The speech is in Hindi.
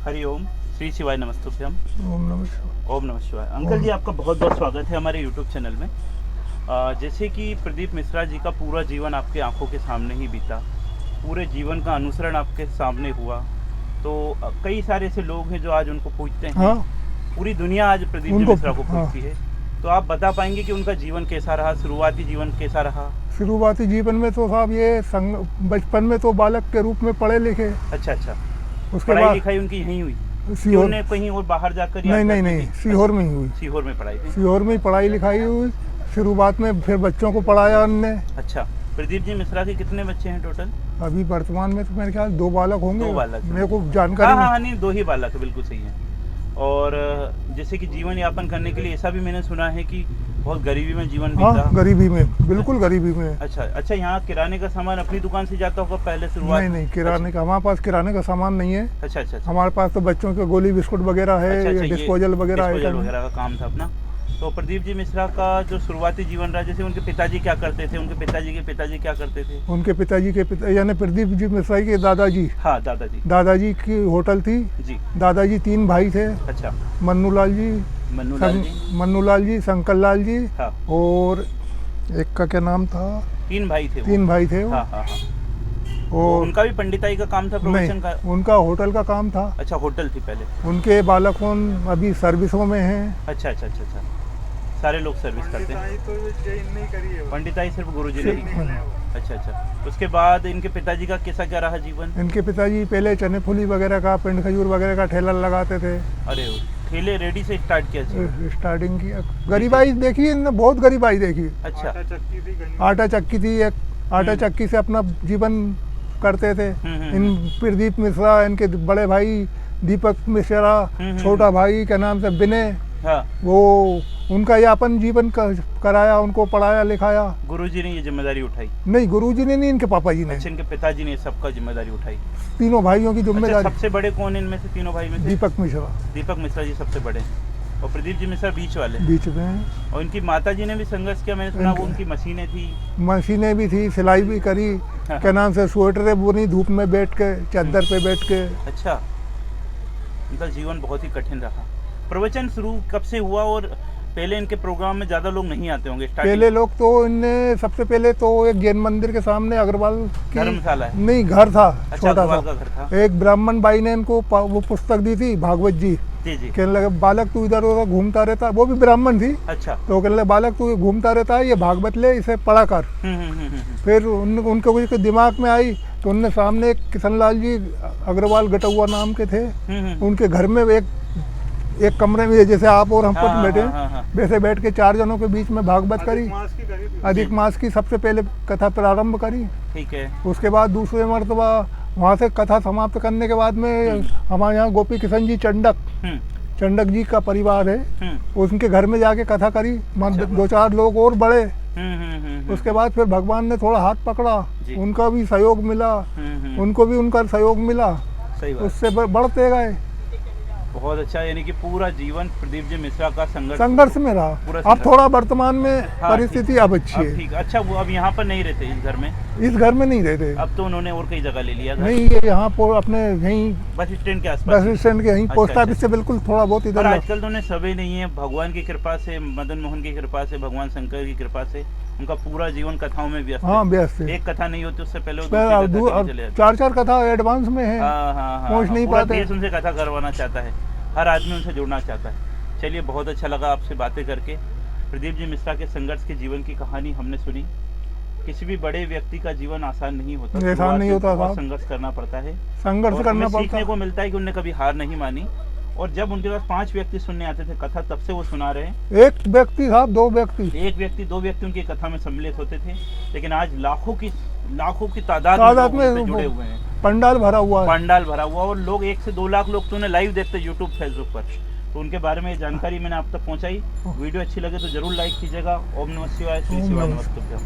हरि ओम। श्री शिवाय नमस्तुभ्यम। ओम नमः शिवाय। ओम नमः शिवाय। अंकल जी, आपका बहुत बहुत स्वागत है हमारे यूट्यूब चैनल में। जैसे कि प्रदीप मिश्रा जी का पूरा जीवन आपके आंखों के सामने ही बीता, पूरे जीवन का अनुसरण आपके सामने हुआ, तो कई सारे ऐसे लोग हैं जो आज उनको पूछते हैं। हाँ, पूरी दुनिया आज प्रदीप जी मिश्रा को पूछती है। तो आप बता पाएंगे कि उनका जीवन कैसा रहा, शुरुआती जीवन कैसा रहा? शुरुआती जीवन में तो साहब ये बचपन में तो बालक के रूप में पढ़े लिखे। अच्छा अच्छा। उसके पढ़ाई बाद लिखाई उनकी यहीं हुई कि सीहोर उन्हें कहीं और बाहर जाकर? नहीं, सीहोर में ही हुई। सीहोर में पढ़ाई थी? सीहोर में ही पढ़ाई लिखाई हुई। शुरुआत में फिर बच्चों को पढ़ाया उनने। अच्छा। प्रदीप जी मिश्रा के कितने बच्चे हैं टोटल? अभी वर्तमान में तो मेरे ख्याल 2 बालक होंगे। 2 बालक मेरे को जानकारी हाँ, नहीं 2 ही बालक है, बिल्कुल सही है। और जैसे कि जीवन यापन करने के लिए ऐसा भी मैंने सुना है कि बहुत गरीबी में जीवन बीता। हाँ, गरीबी में, बिल्कुल गरीबी में। अच्छा। यहाँ किराने का सामान अपनी दुकान से जाता होगा पहले शुरुआत? नहीं, किराने का हमारे पास किराने का सामान नहीं है। अच्छा। हमारे पास तो बच्चों के गोली बिस्कुट वगैरह है, डिस्पोजल वगैरह का काम था अपना। तो प्रदीप जी मिश्रा का जो शुरुआती जीवन रहा, जैसे उनके पिताजी क्या करते थे? उनके पिताजी के पिताजी क्या करते थे? उनके पिताजी के पिता यानी प्रदीप जी मिश्रा के दादाजी। हाँ, दादाजी की होटल थी जी। दादाजी 3 भाई थे। अच्छा। मन्नूलाल जी, शंकर लाल जी। हाँ। और एक का क्या नाम था? 3 भाई थे वो। 3 भाई थे वो। हाँ। और उनका भी पंडिताई का काम था, प्रवचन का? उनका होटल का काम था। अच्छा, होटल थी पहले। उनके बालक अभी सर्विसों में हैं। अच्छा। सारे लोग सर्विस करते हैं। तो नहीं करी है। पंडिताई सिर्फ गुरुजी ने की। अच्छा। उसके बाद इनके पिताजी का कैसा क्या रहा जीवन? इनके पिताजी पहले चने फूली वगैरह का, पिंड खजूर वगैरह का ठेला लगाते थे। अरे ठेले रेडी से स्टार्ट किया जी? स्टार्टिंग की गरीबाई देखी इनने, बहुत गरीबाई देखी। अच्छा। आटा चक्की थी एक, आटा चक्की से अपना जीवन करते थे। इन प्रदीप मिश्रा, इनके बड़े भाई दीपक मिश्रा, छोटा भाई के नाम से विनय। हाँ। वो उनका यापन जीवन कराया, उनको पढ़ाया लिखाया। गुरुजी ने ये जिम्मेदारी उठाई? नहीं, गुरुजी ने नहीं, इनके पापा जी ने। अच्छा, इनके पिताजी ने सबका जिम्मेदारी उठाई? तीनों भाइयों की जिम्मेदारी। अच्छा, सबसे बड़े कौन इनमें से तीनों भाई में से? दीपक मिश्रा जी सबसे बड़े हैं, और प्रदीप जी मिश्रा बीच वाले? बीच में हैं। और इनकी माता जी ने भी संघर्ष किया, मैंने सुना वो उनकी मशीनें भी थी, सिलाई भी करी। क्या नाम से स्वेटरें बुनी धूप में बैठ के, चादर पे बैठ के। अच्छा। इनका जीवन बहुत ही कठिन रहा। प्रवचन शुरू कब से हुआ? और पहले इनके प्रोग्राम में ज्यादा लोग नहीं आते होंगे? पहले लोग तो इनने सबसे पहले तो एक जैन मंदिर के सामने अग्रवाल की धर्मशाला है? नहीं, घर था। अच्छा, छोटा सा घर था। एक ब्राह्मण भाई ने इनको वो पुस्तक दी थी, भागवत जी। कहने लगे बालक तू इधर उधर घूमता रहता, वो भी ब्राह्मण थी। अच्छा। तो कहने लगे बालक तू घूमता रहता है, ये भागवत ले, इसे पढ़ा कर। फिर उनके दिमाग में आई तो उनने सामने एक किशनलाल जी अग्रवाल गटुआ नाम के थे, उनके घर में एक कमरे में जैसे आप और हम बैठे वैसे बैठ के 4 जनों के बीच में भागवत करी। अधिक मास की सबसे पहले कथा प्रारंभ करी। ठीक है। उसके बाद दूसरे मर्तबा वहाँ से कथा समाप्त करने के बाद में हमारे यहाँ गोपी किशन जी चंडक जी का परिवार है, उनके घर में जाके कथा करी। 2-4 लोग और बढ़े। उसके बाद फिर भगवान ने थोड़ा हाथ पकड़ा, उनका भी सहयोग मिला, उनको भी उनका सहयोग मिला, उससे बढ़ते गए। बहुत अच्छा। यानी कि पूरा जीवन प्रदीप जी मिश्रा का संघर्ष में रहा। अब थोड़ा वर्तमान में परिस्थिति अब अच्छी है। ठीक। अच्छा, वो अब यहाँ पर नहीं रहते इस घर में? इस घर में नहीं रहते। अब तो उन्होंने और कई जगह ले लिया घर? नहीं, ये यहाँ पर अपने यहीं बस स्टैंड के आसपास, बस स्टैंड के यहीं पोस्ट ऑफिस से बिल्कुल थोड़ा बहुत इधर। आजकल तो उन्हें सभी नहीं है, भगवान की कृपा से, मदन मोहन की कृपा से, भगवान शंकर की कृपा से उनका पूरा जीवन कथाओं में व्यस्त है। हाँ, व्यस्त है। एक कथा नहीं होती उससे पहले 4 कथा एडवांस में है, पहुँच नहीं पाते। उनसे कथा करवाना चाहता है, हर आदमी उनसे जुड़ना चाहता है। चलिए, बहुत अच्छा लगा आपसे बातें करके। प्रदीप जी मिश्रा के संघर्ष के जीवन की कहानी हमने सुनी। किसी भी बड़े व्यक्ति का जीवन आसान नहीं होता, संघर्ष करना पड़ता है। सीखने को मिलता है कि उन्होंने कभी हार नहीं मानी। और जब उनके पास 5 व्यक्ति सुनने आते थे कथा, तब से वो सुना रहे हैं। एक व्यक्ति था, 2 व्यक्ति, 1 व्यक्ति 2 व्यक्ति उनकी कथा में सम्मिलित होते थे, लेकिन आज लाखों की तादाद में जुड़े हुए हैं। पंडाल भरा हुआ, और लोग 1 से 2 लाख लोग तो उन्हें लाइव देखते यूट्यूब फेसबुक पर। तो उनके बारे में जानकारी मैंने आप तक पहुंचाई। वीडियो अच्छी लगे तो जरूर लाइक कीजिएगा। ओम नमः शिवाय। श्री शिवाय नमस्तुभ्यम।